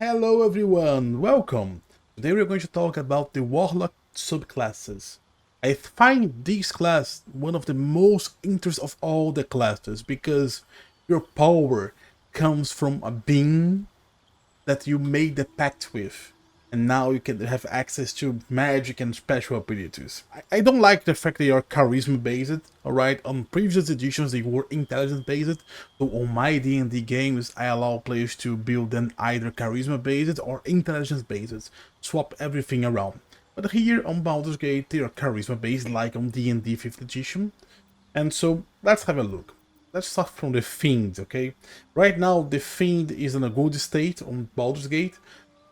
Hello everyone, welcome! Today we're going to talk about the Warlock subclasses. I find this class one of the most interesting of all the classes because your power comes from a being that you made the pact with, and now you can have access to magic and special abilities. I don't like the fact they are charisma based, alright? On previous editions they were intelligence based, so on my D&D games I allow players to build them either charisma based or intelligence based, swap everything around. But here on Baldur's Gate they are charisma based like on D&D 5th edition, and so let's have a look. Let's start from the Fiend, okay? Right now, the Fiend is in a good state on Baldur's Gate,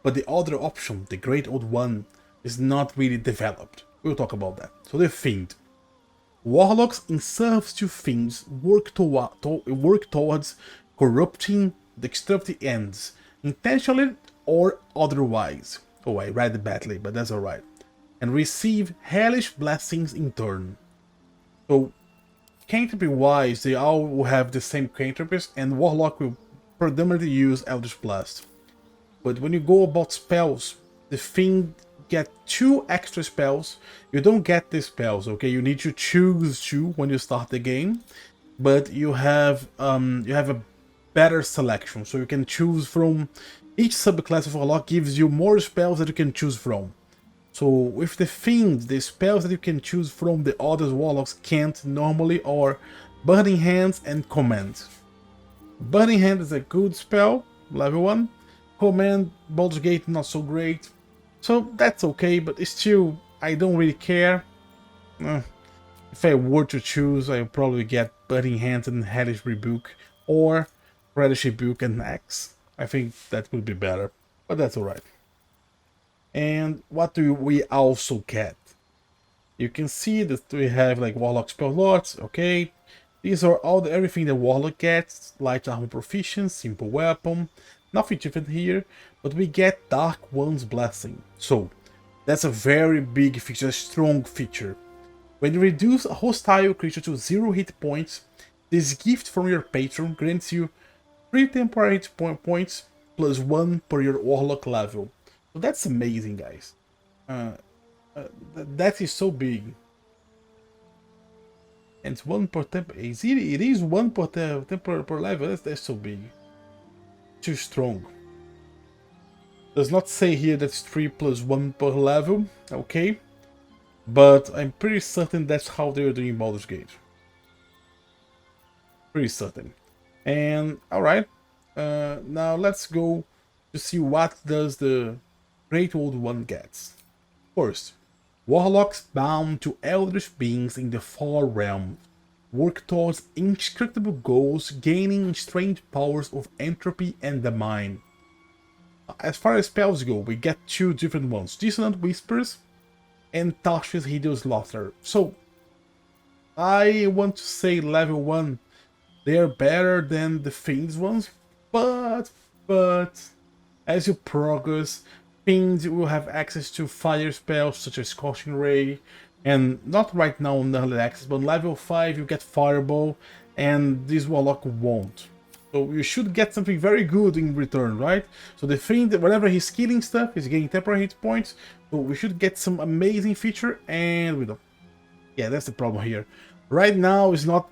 but the other option, the Great Old One, is not really developed. We'll talk about that. So the Fiend. Warlocks in service to Fiends work towards corrupting the destructive ends, intentionally or otherwise. Oh, I read it badly, but that's alright. And receive hellish blessings in turn. So cantrip wise, they all will have the same cantrips, and Warlock will predominantly use Eldritch Blast. But when you go about spells, the Fiend get 2 extra spells. You don't get these spells, okay? You need to choose 2 when you start the game, but you have a better selection, so you can choose from each subclass of Warlock gives you more spells that you can choose from. So with the Fiend, the spells that you can choose from the other Warlocks can't normally are Burning Hands and Command. Burning Hand is a good spell, level 1. Command, Baldur's Gate not so great. So that's okay, but still, I don't really care. If I were to choose, I would probably get Burning Hands and Hellish Rebuke, or Hellish Rebuke and Axe. I think that would be better, but that's alright. And what do we also get? You can see that we have like Warlock spell slots, okay. These are everything the Warlock gets: light armor proficiency, simple weapon, nothing different here, but we get Dark One's Blessing. So that's a very big feature, a strong feature. When you reduce a hostile creature to 0 hit points, this gift from your patron grants you 3 temporary hit points plus 1 per your Warlock level. So that's amazing, guys. That is so big. And it's 1 per temp. It is 1 per temporary per level. That's so big. Too strong. Does not say here that's 3 plus 1 per level. Okay. But I'm pretty certain that's how they are doing Baldur's Gate. Pretty certain. And alright. Now let's go to see what does the Great Old One gets. First, Warlocks bound to eldritch beings in the far realm work towards inscrutable goals, gaining strange powers of entropy and the mind. As far as spells go, we get 2 different ones: Dissonant Whispers and Tasha's Hideous Laughter. So, I want to say level 1, they are better than the Fiends ones, but as you progress, Fiends will have access to fire spells such as Scorching Ray, and not right now on early access, but level 5 you get Fireball, and this Warlock won't. So you should get something very good in return, right? So the Fiend, whenever he's killing stuff, he's getting temporary hit points, so we should get some amazing feature, and we don't. Yeah, that's the problem here. Right now it's not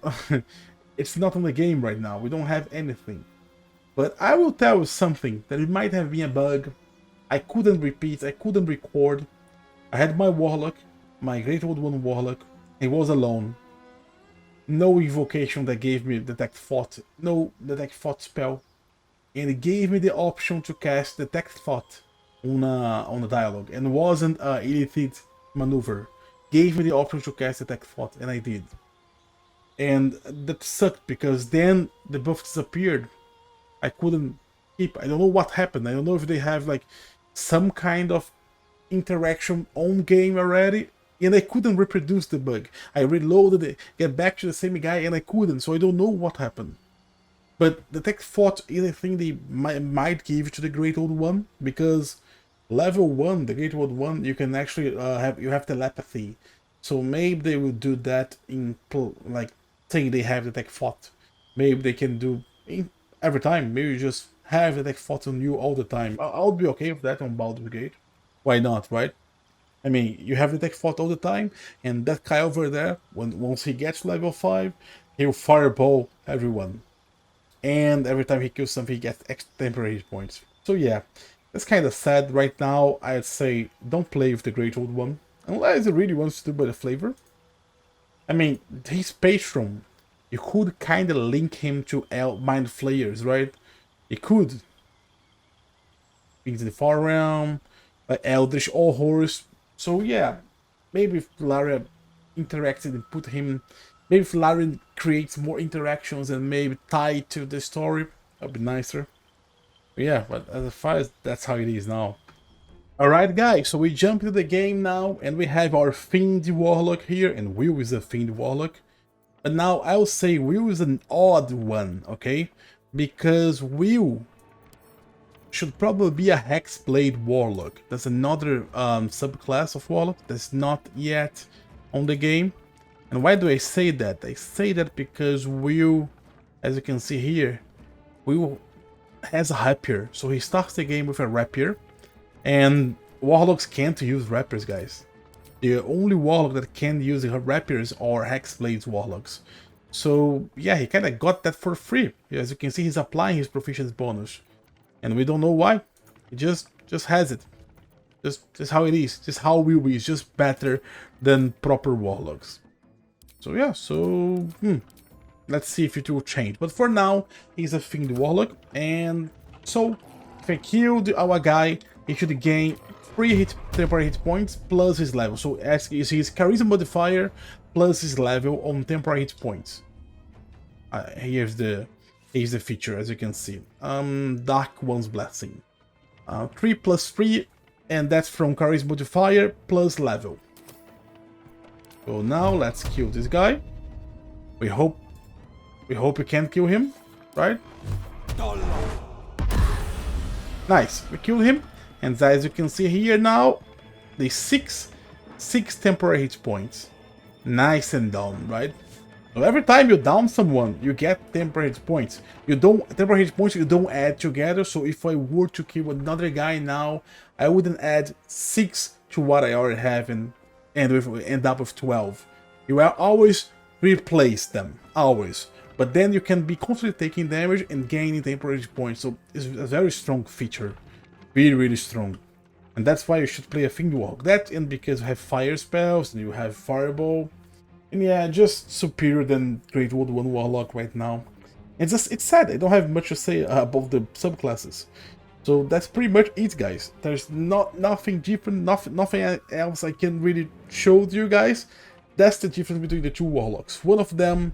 it's not on the game right now, we don't have anything. But I will tell you something, that it might have been a bug. I couldn't repeat, I couldn't record. I had my Warlock, my Great Old One Warlock. He was alone. No invocation that gave me Detect Thought, no Detect Thought spell. And it gave me the option to cast Detect Thought on a dialogue. And wasn't a illicit maneuver. Gave me the option to cast Detect Thought, and I did. And that sucked, because then the buff disappeared. I couldn't keep, I don't know what happened. I don't know if they have like some kind of interaction on game already, and I couldn't reproduce the bug. I reloaded it, get back to the same guy, and I couldn't, so I don't know what happened. But Detect Thought is a thing they might give to the Great Old One, because level 1, the Great Old One, you can actually have telepathy. So maybe they will do that in like saying they have Detect Thought. Maybe they can do every time. Maybe just have the deck fought on you all the time. I would be okay with that on Baldur Gate. Why not, right? I mean, you have the deck fought all the time, and that guy over there, once he gets to level 5, he'll fireball everyone. And every time he kills something, he gets extra temporary hit points. So yeah, that's kind of sad right now. I'd say don't play with the Great Old One, unless he really wants to do by the flavor. I mean, his patron, you could kind of link him to Mind Flayers, right? You could. Into the Far Realm, like Eldritch or Horus. So yeah, maybe if Lara interacted and put him, maybe if Lara creates more interactions and maybe tied to the story, that'd be nicer. But yeah, but as far as that's how it is now. Alright guys, so we jump into the game now, and we have our Fiend Warlock here, and Will is a Fiend Warlock. But now I'll say Will is an odd one, okay? Because Will should probably be a Hexblade Warlock. That's another subclass of Warlock that's not yet on the game. And why do I say that? I say that because Will, as you can see here, Will has a rapier. So he starts the game with a rapier. And Warlocks can't use rapiers, guys. The only Warlock that can use rapiers are Hexblades Warlocks. So yeah, he kind of got that for free. As you can see, he's applying his proficiency bonus. And we don't know why. He just has it. Just how it is. Just how Will be. It's just better than proper Warlocks. So yeah, so let's see if it will change. But for now, he's a Fiend Warlock. And so if I killed our guy, he should gain 3 temporary hit points plus his level. So as you see, his charisma modifier plus his level on temporary hit points. Here's the feature, as you can see. Dark One's Blessing. 3 plus 3, and that's from charisma modifier plus level. So now let's kill this guy. We hope we can kill him, right? Nice, we killed him. And as you can see here now, the 6 temporary hit points. Nice and down, right? So every time you down someone, you get temporary hit points. Temporary hit points you don't add together. So if I were to kill another guy now, I wouldn't add 6 to what I already have and end up with 12. You will always replace them, always. But then you can be constantly taking damage and gaining temporary hit points. So it's a very strong feature. Really strong. And that's why you should play a Fiend Warlock. That and because you have fire spells and you have fireball. And yeah, just superior than Great Old One Warlock right now. It's sad, I don't have much to say about the subclasses. So that's pretty much it, guys. There's nothing different, nothing else I can really show to you guys. That's the difference between the two Warlocks. One of them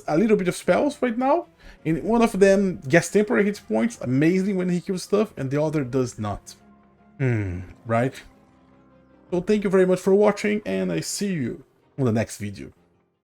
a little bit of spells right now, and one of them gets temporary hit points, amazing when he kills stuff, and the other does not. Right? So thank you very much for watching, and I see you on the next video.